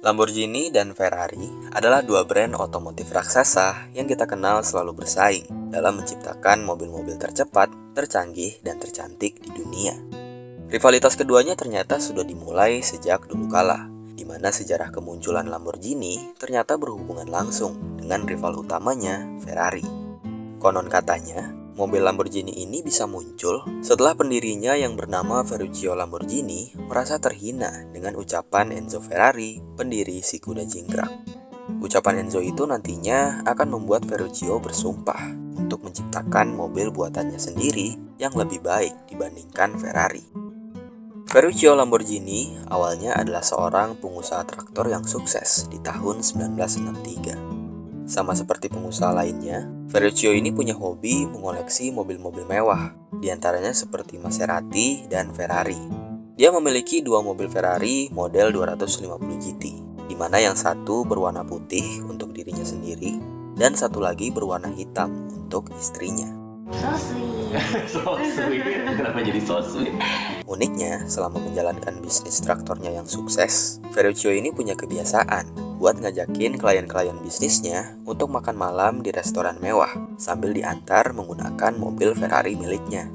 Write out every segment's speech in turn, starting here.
Lamborghini dan Ferrari adalah dua brand otomotif raksasa yang kita kenal selalu bersaing dalam menciptakan mobil-mobil tercepat, tercanggih, dan tercantik di dunia. Rivalitas keduanya ternyata sudah dimulai sejak dulu kala, di mana sejarah kemunculan Lamborghini ternyata berhubungan langsung dengan rival utamanya, Ferrari. Konon katanya, mobil Lamborghini ini bisa muncul setelah pendirinya yang bernama Ferruccio Lamborghini merasa terhina dengan ucapan Enzo Ferrari, pendiri si kuda jingkrak. Ucapan Enzo itu nantinya akan membuat Ferruccio bersumpah untuk menciptakan mobil buatannya sendiri yang lebih baik dibandingkan Ferrari. Ferruccio Lamborghini awalnya adalah seorang pengusaha traktor yang sukses di tahun 1963. Sama seperti pengusaha lainnya, Ferruccio ini punya hobi mengoleksi mobil-mobil mewah, diantaranya seperti Maserati dan Ferrari. Dia memiliki dua mobil Ferrari model 250 GT, di mana yang satu berwarna putih untuk dirinya sendiri, dan satu lagi berwarna hitam untuk istrinya. So sweet. Kenapa jadi so sweet? Uniknya, selama menjalankan bisnis traktornya yang sukses, Ferruccio ini punya kebiasaan buat ngajakin klien-klien bisnisnya untuk makan malam di restoran mewah sambil diantar menggunakan mobil Ferrari miliknya.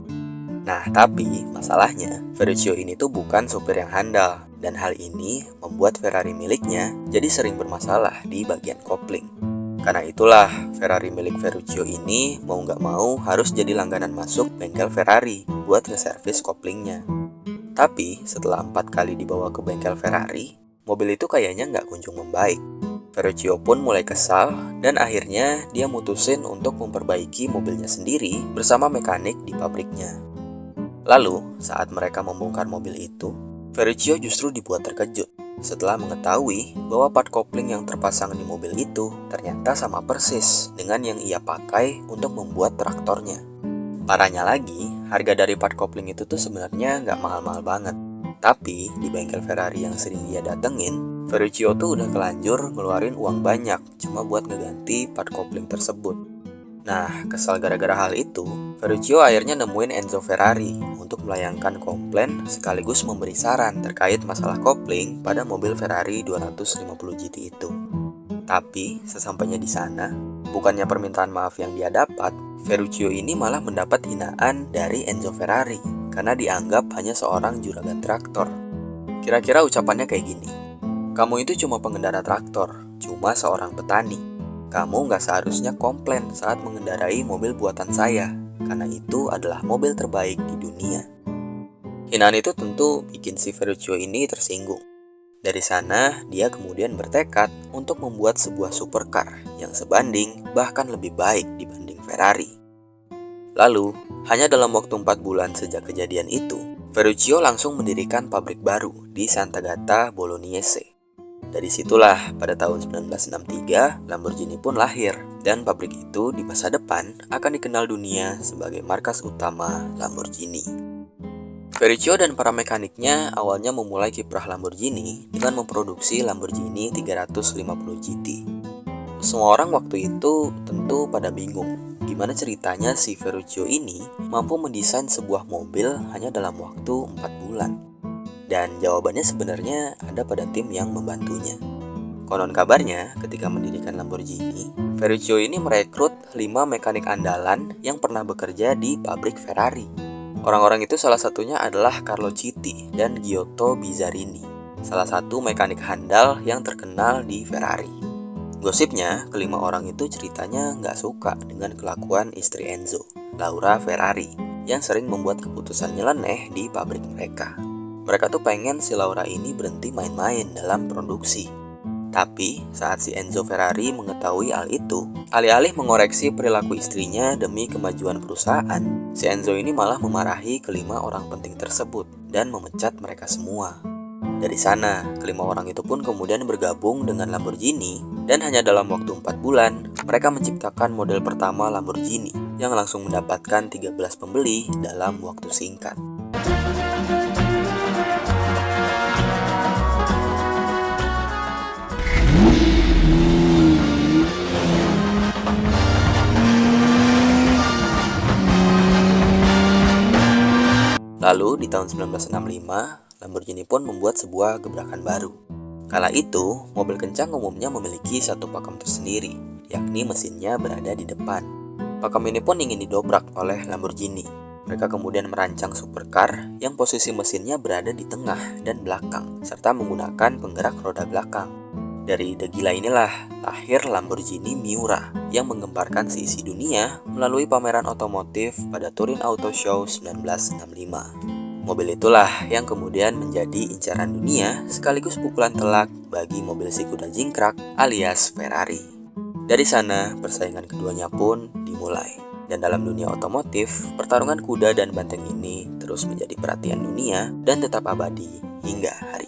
Nah, tapi masalahnya, Ferruccio ini tuh bukan supir yang handal, dan hal ini membuat Ferrari miliknya jadi sering bermasalah di bagian kopling. Karena itulah, Ferrari milik Ferruccio ini mau nggak mau harus jadi langganan masuk bengkel Ferrari buat nge-servis koplingnya. Tapi setelah 4 kali dibawa ke bengkel Ferrari, mobil itu kayaknya nggak kunjung membaik. Ferruccio pun mulai kesal dan akhirnya dia mutusin untuk memperbaiki mobilnya sendiri bersama mekanik di pabriknya. Lalu, saat mereka membongkar mobil itu, Ferruccio justru dibuat terkejut setelah mengetahui bahwa part kopling yang terpasang di mobil itu ternyata sama persis dengan yang ia pakai untuk membuat traktornya. Parahnya lagi, harga dari part kopling itu tuh sebenarnya nggak mahal-mahal banget. Tapi di bengkel Ferrari yang sering dia datengin, Ferruccio tuh udah kelanjur ngeluarin uang banyak cuma buat ngeganti part kopling tersebut. Nah, kesal gara-gara hal itu, Ferruccio akhirnya nemuin Enzo Ferrari untuk melayangkan komplain sekaligus memberi saran terkait masalah kopling pada mobil Ferrari 250 GT itu. Tapi, sesampainya di sana, bukannya permintaan maaf yang dia dapat, Ferruccio ini malah mendapat hinaan dari Enzo Ferrari karena dianggap hanya seorang juragan traktor. Kira-kira ucapannya kayak gini, "Kamu itu cuma pengendara traktor, cuma seorang petani. Kamu nggak seharusnya komplain saat mengendarai mobil buatan saya, karena itu adalah mobil terbaik di dunia." Hinaan itu tentu bikin si Ferruccio ini tersinggung. Dari sana, dia kemudian bertekad untuk membuat sebuah supercar yang sebanding bahkan lebih baik dibanding Ferrari. Lalu, hanya dalam waktu 4 bulan sejak kejadian itu, Ferruccio langsung mendirikan pabrik baru di Sant'Agata Bolognese. Dari situlah, pada tahun 1963, Lamborghini pun lahir, dan pabrik itu di masa depan akan dikenal dunia sebagai markas utama Lamborghini. Ferruccio dan para mekaniknya awalnya memulai kiprah Lamborghini dengan memproduksi Lamborghini 350 GT. Semua orang waktu itu tentu pada bingung, gimana ceritanya si Ferruccio ini mampu mendesain sebuah mobil hanya dalam waktu 4 bulan. Dan jawabannya sebenarnya ada pada tim yang membantunya. Konon kabarnya, ketika mendirikan Lamborghini, Ferruccio ini merekrut 5 mekanik andalan yang pernah bekerja di pabrik Ferrari. Orang-orang itu salah satunya adalah Carlo Citti dan Giotto Bizzarini, salah satu mekanik handal yang terkenal di Ferrari. Gosipnya, kelima orang itu ceritanya nggak suka dengan kelakuan istri Enzo, Laura Ferrari, yang sering membuat keputusan nyeleneh di pabrik mereka. Mereka tuh pengen si Laura ini berhenti main-main dalam produksi. Tapi saat si Enzo Ferrari mengetahui hal itu, alih-alih mengoreksi perilaku istrinya demi kemajuan perusahaan, si Enzo ini malah memarahi kelima orang penting tersebut dan memecat mereka semua. Dari sana, kelima orang itu pun kemudian bergabung dengan Lamborghini, dan hanya dalam waktu 4 bulan, mereka menciptakan model pertama Lamborghini yang langsung mendapatkan 13 pembeli dalam waktu singkat. Lalu di tahun 1965, Lamborghini pun membuat sebuah gebrakan baru. Kala itu, mobil kencang umumnya memiliki satu pakem tersendiri, yakni mesinnya berada di depan. Pakem ini pun ingin didobrak oleh Lamborghini. Mereka kemudian merancang supercar yang posisi mesinnya berada di tengah dan belakang, serta menggunakan penggerak roda belakang. Dari ide gila inilah lahir Lamborghini Miura yang menggemparkan seisi dunia melalui pameran otomotif pada Turin Auto Show 1965. Mobil itulah yang kemudian menjadi incaran dunia sekaligus pukulan telak bagi mobil si kuda jingkrak alias Ferrari. Dari sana, persaingan keduanya pun dimulai. Dan dalam dunia otomotif, pertarungan kuda dan banteng ini terus menjadi perhatian dunia dan tetap abadi hingga hari